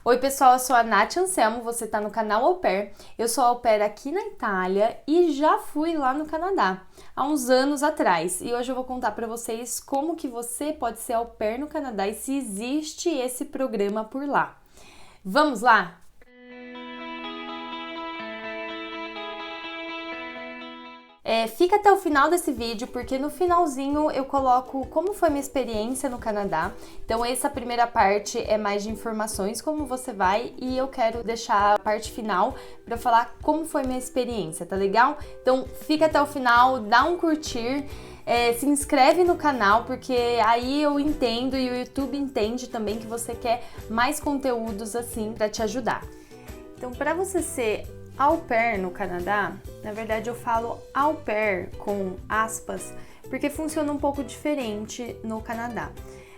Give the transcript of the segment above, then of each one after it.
Oi pessoal, eu sou a Nath Anselmo, você tá no canal Au Pair. Eu sou au pair aqui na Itália e já fui lá no Canadá há uns anos atrás. E hoje eu vou contar pra vocês como que você pode ser au pair no Canadá e se existe esse programa por lá. Vamos lá? Fica até o final desse vídeo, porque no finalzinho eu coloco como foi minha experiência no Canadá. Então essa primeira parte é mais de informações, como você vai, e eu quero deixar a parte final para falar como foi minha experiência, tá legal? Então fica até o final, dá um curtir, se inscreve no canal, porque aí eu entendo e o YouTube entende também que você quer mais conteúdos assim para te ajudar. Então, para você ser au pair no Canadá, na verdade eu falo au pair com aspas, porque funciona um pouco diferente no Canadá.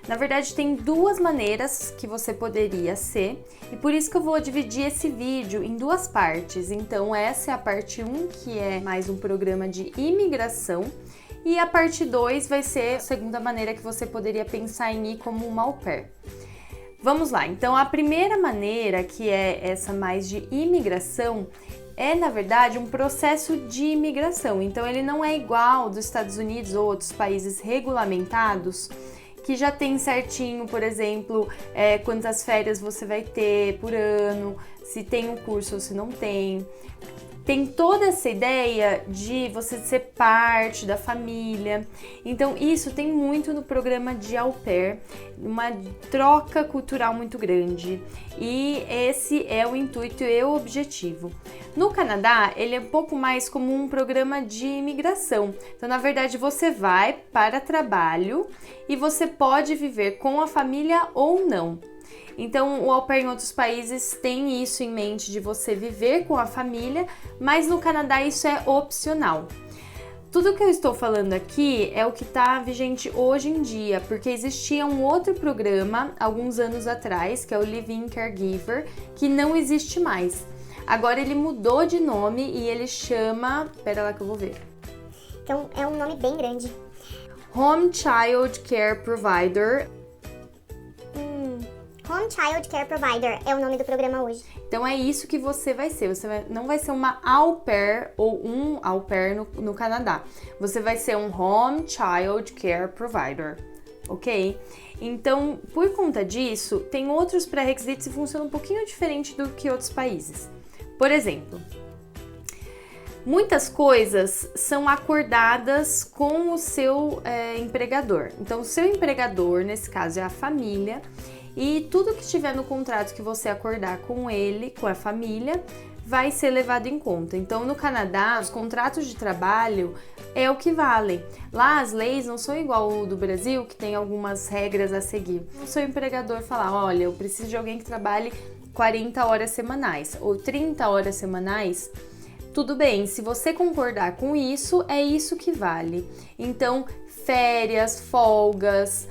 Na verdade, tem duas maneiras que você poderia ser, e por isso que eu vou dividir esse vídeo em duas partes. Então, essa é a parte 1, que é mais um programa de imigração, e a parte 2 vai ser a segunda maneira que você poderia pensar em ir como uma au pair. Vamos lá, então a primeira maneira, que é essa mais de imigração, é na verdade um processo de imigração. Então ele não é igual dos Estados Unidos ou outros países regulamentados, que já tem certinho, por exemplo, quantas férias você vai ter por ano, se tem um curso ou se não tem. Tem toda essa ideia de você ser parte da família. Então isso tem muito no programa de au pair, uma troca cultural muito grande. E esse é o intuito e o objetivo. No Canadá, ele é um pouco mais como um programa de imigração. Então, na verdade, você vai para trabalho e você pode viver com a família ou não. Então, o au pair em outros países tem isso em mente de você viver com a família, mas no Canadá isso é opcional. Tudo que eu estou falando aqui é o que está vigente hoje em dia, porque existia um outro programa alguns anos atrás, que é o Live-in Caregiver, que não existe mais. Agora ele mudou de nome e ele chama... Pera lá que eu vou ver. Então, é um nome bem grande. Home Child Care Provider. Home Child Care Provider é o nome do programa hoje. Então é isso que você vai ser. Não vai ser uma au pair ou um au pair no Canadá. Você vai ser um Home Child Care Provider, ok? Então, por conta disso, tem outros pré-requisitos e funciona um pouquinho diferente do que outros países. Por exemplo, muitas coisas são acordadas com o seu empregador. Então, o seu empregador, nesse caso, é a família. E tudo que estiver no contrato que você acordar com ele, com a família, vai ser levado em conta. Então, no Canadá, os contratos de trabalho é o que valem. Lá, as leis não são igual ao do Brasil, que tem algumas regras a seguir. O seu empregador falar, olha, eu preciso de alguém que trabalhe 40 horas semanais ou 30 horas semanais, tudo bem, se você concordar com isso, é isso que vale. Então, férias, folgas,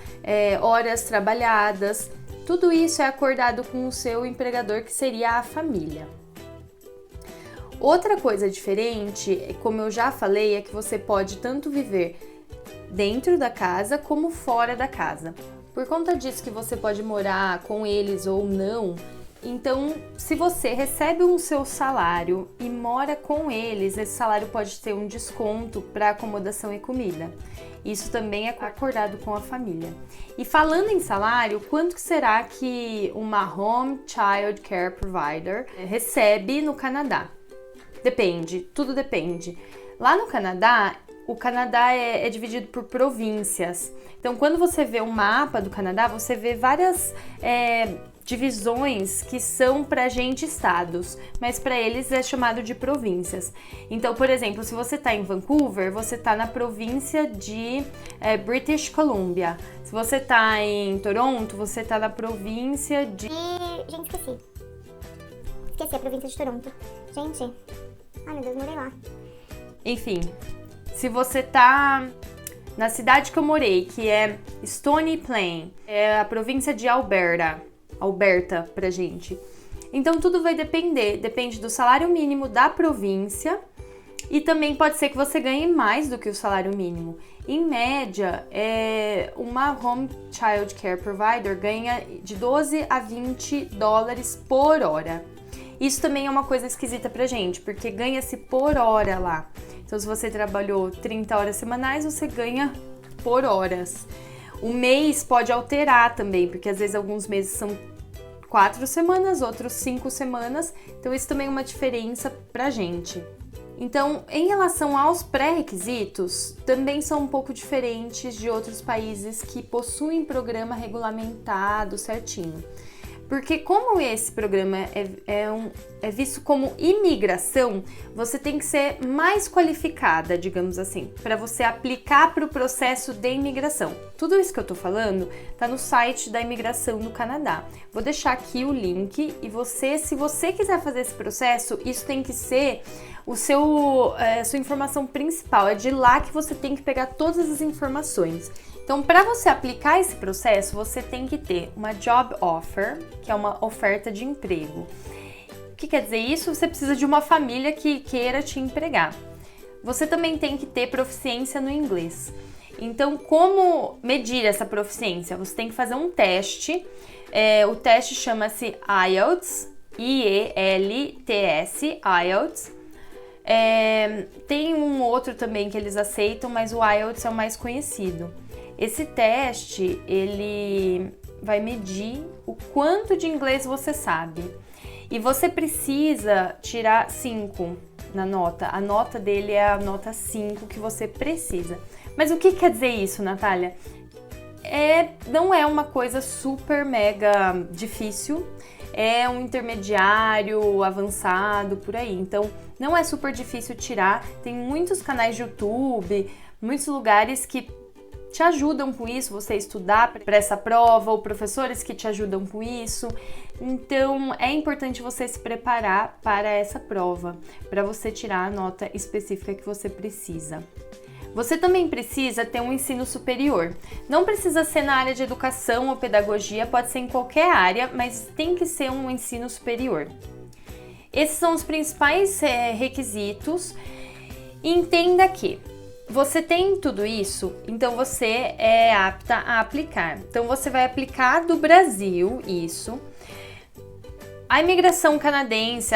horas trabalhadas, tudo isso é acordado com o seu empregador, que seria a família. Outra coisa diferente, como eu já falei, é que você pode tanto viver dentro da casa como fora da casa. Por conta disso que você pode morar com eles ou não, então se você recebe o seu salário e mora com eles, esse salário pode ter um desconto para acomodação e comida. Isso também é acordado com a família. E falando em salário, quanto que será que uma Home Child Care Provider recebe no Canadá? Depende, tudo depende. Lá no Canadá, o Canadá é dividido por províncias. Então, quando você vê um mapa do Canadá, você vê várias divisões que são pra gente estados, mas para eles é chamado de províncias. Então, por exemplo, se você tá em Vancouver, você tá na província de British Columbia. Se você tá em Toronto, você tá na província de... Gente, esqueci a província de Toronto. Gente, ai meu Deus, morei lá. Enfim, se você tá na cidade que eu morei, que é Stony Plain, é a província de Alberta pra gente. Então tudo vai depende do salário mínimo da província E também pode ser que você ganhe mais do que o salário mínimo. Em média, uma Home Child Care Provider ganha de 12 a 20 dólares por hora. Isso também é uma coisa esquisita pra gente, porque ganha-se por hora lá. Então, se você trabalhou 30 horas semanais, você ganha por horas. O mês pode alterar também, porque às vezes alguns meses são 4 semanas, outros 5 semanas. Então, isso também é uma diferença pra gente. Então, em relação aos pré-requisitos, também são um pouco diferentes de outros países que possuem programa regulamentado certinho. Porque como esse programa é visto como imigração, você tem que ser mais qualificada, digamos assim, para você aplicar para o processo de imigração. Tudo isso que eu tô falando tá no site da imigração do Canadá. Vou deixar aqui o link e se você quiser fazer esse processo, isso tem que ser sua informação principal. É de lá que você tem que pegar todas as informações. Então, para você aplicar esse processo, você tem que ter uma job offer, que é uma oferta de emprego. O que quer dizer isso? Você precisa de uma família que queira te empregar. Você também tem que ter proficiência no inglês. Então, como medir essa proficiência? Você tem que fazer um teste. O teste chama-se IELTS, I-E-L-T-S, IELTS. Tem um outro também que eles aceitam, mas o IELTS é o mais conhecido. Esse teste, ele vai medir o quanto de inglês você sabe. E você precisa tirar 5 na nota. A nota dele é a nota 5 que você precisa. Mas o que quer dizer isso, Natália? Não é uma coisa super mega difícil. É um intermediário, avançado, por aí. Então, não é super difícil tirar. Tem muitos canais de YouTube, muitos lugares que te ajudam com isso, você estudar para essa prova, ou professores que te ajudam com isso. Então, é importante você se preparar para essa prova, para você tirar a nota específica que você precisa. Você também precisa ter um ensino superior. Não precisa ser na área de educação ou pedagogia, pode ser em qualquer área, mas tem que ser um ensino superior. Esses são os principais requisitos. Entenda que você tem tudo isso, então você é apta a aplicar. Então você vai aplicar do Brasil isso. A imigração canadense,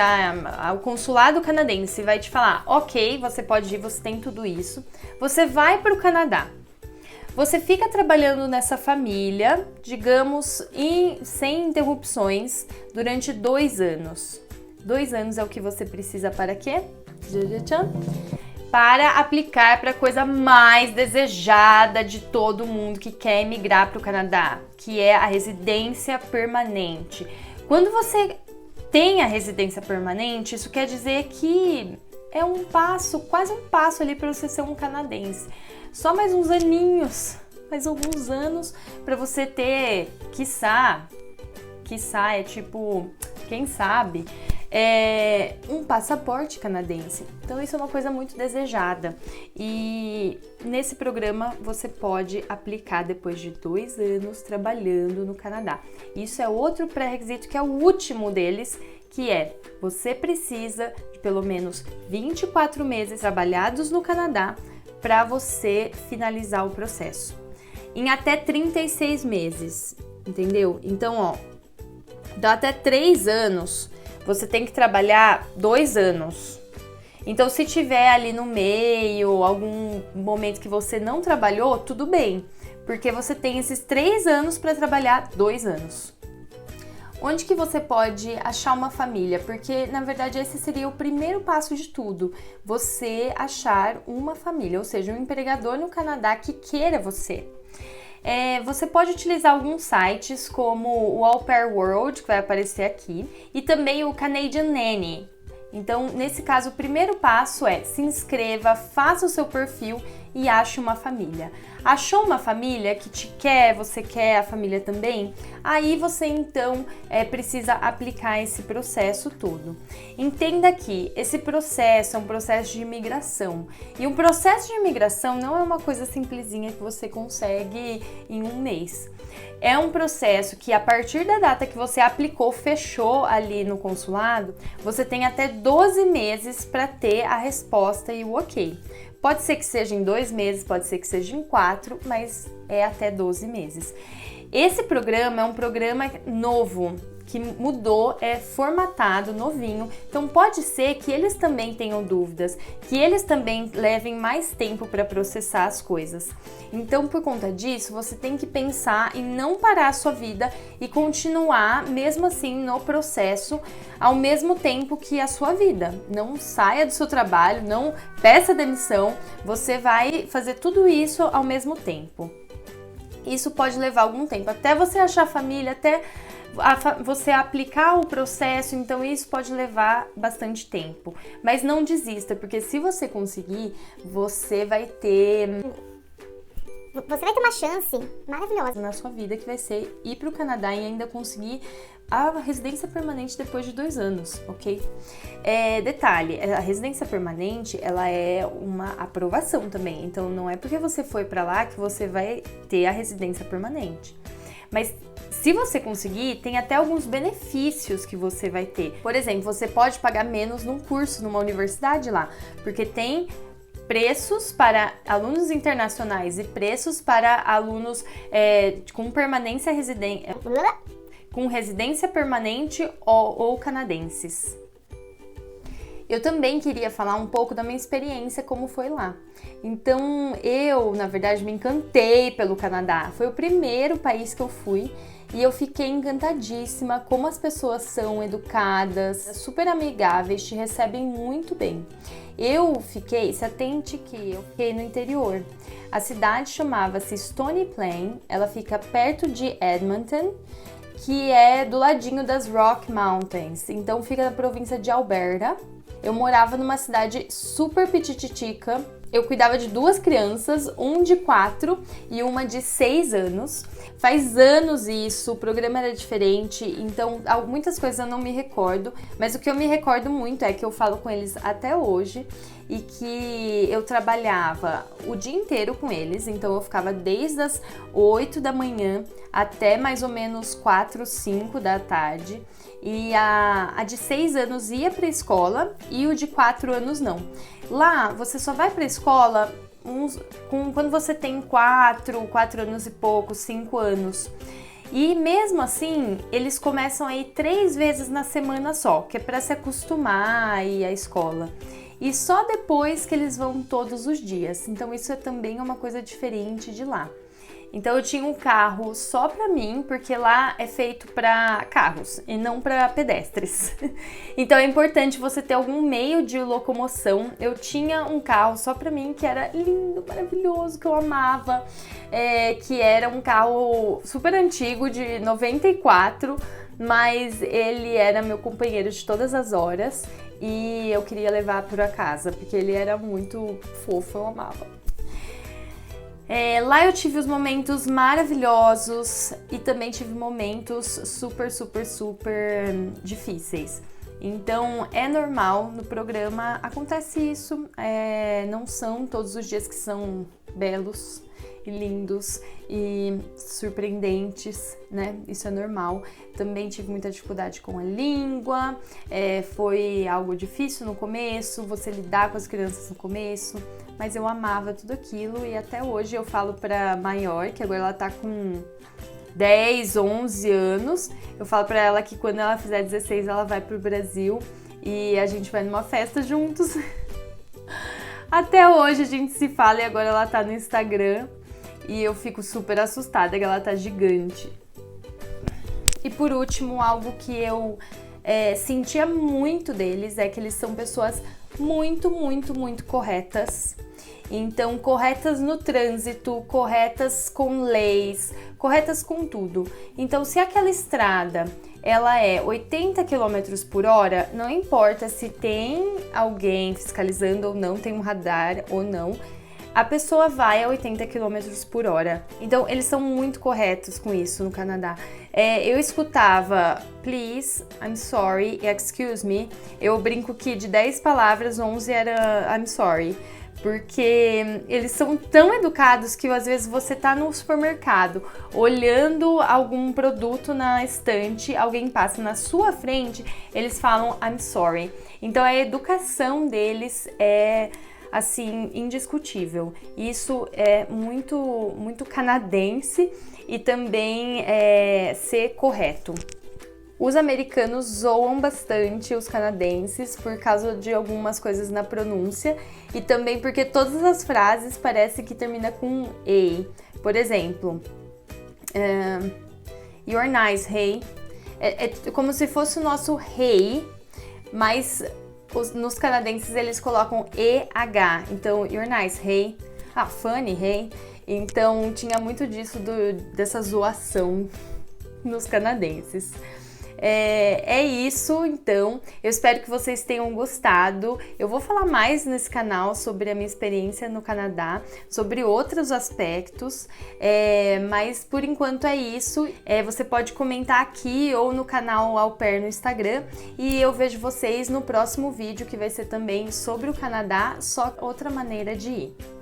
o consulado canadense vai te falar, ok, você pode ir, você tem tudo isso. Você vai para o Canadá. Você fica trabalhando nessa família, digamos, sem interrupções, durante 2 anos. 2 anos é o que você precisa para quê? Para aplicar para a coisa mais desejada de todo mundo que quer emigrar para o Canadá, que é a residência permanente. Quando você tem a residência permanente, isso quer dizer que é um passo, quase um passo ali para você ser um canadense. Só mais uns aninhos, mais alguns anos para você ter, quiçá é tipo, quem sabe, um passaporte canadense. Então isso é uma coisa muito desejada e nesse programa você pode aplicar depois de 2 anos trabalhando no Canadá. Isso é outro pré-requisito que é o último deles, que é você precisa de pelo menos 24 meses trabalhados no Canadá para você finalizar o processo. Em até 36 meses, entendeu? Então, dá até 3 anos. Você tem que trabalhar 2 anos. Então, se tiver ali no meio, algum momento que você não trabalhou, tudo bem. Porque você tem esses 3 anos para trabalhar 2 anos. Onde que você pode achar uma família? Porque, na verdade, esse seria o primeiro passo de tudo. Você achar uma família, ou seja, um empregador no Canadá que queira você. Você pode utilizar alguns sites como o Au Pair World, que vai aparecer aqui, e também o Canadian Nanny. Então, nesse caso, o primeiro passo é se inscreva, faça o seu perfil e ache uma família. Achou uma família que te quer, você quer a família também? Aí você então precisa aplicar esse processo todo. Entenda que esse processo é um processo de imigração. E um processo de imigração não é uma coisa simplesinha que você consegue em um mês. É um processo que a partir da data que você aplicou, fechou ali no consulado, você tem até 12 meses para ter a resposta e o ok. Pode ser que seja em 2 meses, pode ser que seja em 4, mas é até 12 meses. Esse programa é um programa novo, que mudou, é formatado, novinho, então pode ser que eles também tenham dúvidas, que eles também levem mais tempo para processar as coisas. Então, por conta disso, você tem que pensar em não parar a sua vida e continuar, mesmo assim, no processo, ao mesmo tempo que a sua vida. Não saia do seu trabalho, não peça demissão, você vai fazer tudo isso ao mesmo tempo. Isso pode levar algum tempo, até você achar família, até você aplicar o processo, então isso pode levar bastante tempo. Mas não desista, porque se você conseguir, você vai ter uma chance maravilhosa na sua vida, que vai ser ir para o Canadá e ainda conseguir a residência permanente depois de 2 anos, ok? Detalhe, a residência permanente, ela é uma aprovação também, então não é porque você foi para lá que você vai ter a residência permanente. Mas se você conseguir, tem até alguns benefícios que você vai ter. Por exemplo, você pode pagar menos num curso, numa universidade lá, porque tem preços para alunos internacionais e preços para alunos com permanência com residência permanente ou canadenses. Eu também queria falar um pouco da minha experiência, como foi lá. Então, eu, na verdade, me encantei pelo Canadá. Foi o primeiro país que eu fui e eu fiquei encantadíssima, como as pessoas são educadas, super amigáveis, te recebem muito bem. Se atente que eu fiquei no interior. A cidade chamava-se Stony Plain, ela fica perto de Edmonton, que é do ladinho das Rock Mountains, então fica na província de Alberta. Eu morava numa cidade super pitititica. Eu cuidava de 2 crianças, um de 4 e uma de 6 anos. Faz anos isso, o programa era diferente, então muitas coisas eu não me recordo, mas o que eu me recordo muito é que eu falo com eles até hoje e que eu trabalhava o dia inteiro com eles, então eu ficava desde as 8 da manhã até mais ou menos 4, 5 da tarde. E a de 6 anos ia para a escola e o de 4 anos não. Lá, você só vai para a escola quando você tem 4 anos e pouco, 5 anos. E mesmo assim, eles começam a ir 3 vezes na semana só, que é para se acostumar a ir à escola. E só depois que eles vão todos os dias. Então isso é também uma coisa diferente de lá. Então eu tinha um carro só pra mim, porque lá é feito pra carros e não pra pedestres. Então é importante você ter algum meio de locomoção. Eu tinha um carro só pra mim, que era lindo, maravilhoso, que eu amava, que era um carro super antigo, de 94, mas ele era meu companheiro de todas as horas e eu queria levar pra casa, porque ele era muito fofo, eu amava. Lá eu tive os momentos maravilhosos e também tive momentos super difíceis. Então é normal, no programa acontece isso, não são todos os dias que são belos e lindos e surpreendentes, né? Isso é normal. Também tive muita dificuldade com a língua, foi algo difícil no começo, você lidar com as crianças no começo, mas eu amava tudo aquilo e até hoje eu falo pra maior, que agora ela tá com 10, 11 anos, eu falo pra ela que quando ela fizer 16 ela vai pro Brasil e a gente vai numa festa juntos. Até hoje a gente se fala e agora ela tá no Instagram e eu fico super assustada que ela tá gigante. E por último, algo que eu sentia muito deles é que eles são pessoas muito corretas. Então, corretas no trânsito, corretas com leis, corretas com tudo. Então, se aquela estrada ela é 80 km por hora, não importa se tem alguém fiscalizando ou não, tem um radar ou não, a pessoa vai a 80 km por hora. Então, eles são muito corretos com isso no Canadá. Eu escutava please, I'm sorry, excuse me. Eu brinco que de 10 palavras, 11 era I'm sorry. porque eles são tão educados que às vezes você tá no supermercado olhando algum produto na estante, alguém passa na sua frente, eles falam I'm sorry. Então a educação deles é assim indiscutível. Isso é muito canadense e também ser correto. Os americanos zoam bastante os canadenses por causa de algumas coisas na pronúncia e também porque todas as frases parecem que terminam com A. Por exemplo, you're nice, hey. É como se fosse o nosso hey, mas nos canadenses eles colocam EH. Então, you're nice, hey. Funny, hey. Então, tinha muito disso, dessa zoação nos canadenses. É isso, então. Eu espero que vocês tenham gostado. Eu vou falar mais nesse canal sobre a minha experiência no Canadá, sobre outros aspectos, mas por enquanto é isso. Você pode comentar aqui ou no canal Au Pair no Instagram e eu vejo vocês no próximo vídeo, que vai ser também sobre o Canadá, só outra maneira de ir.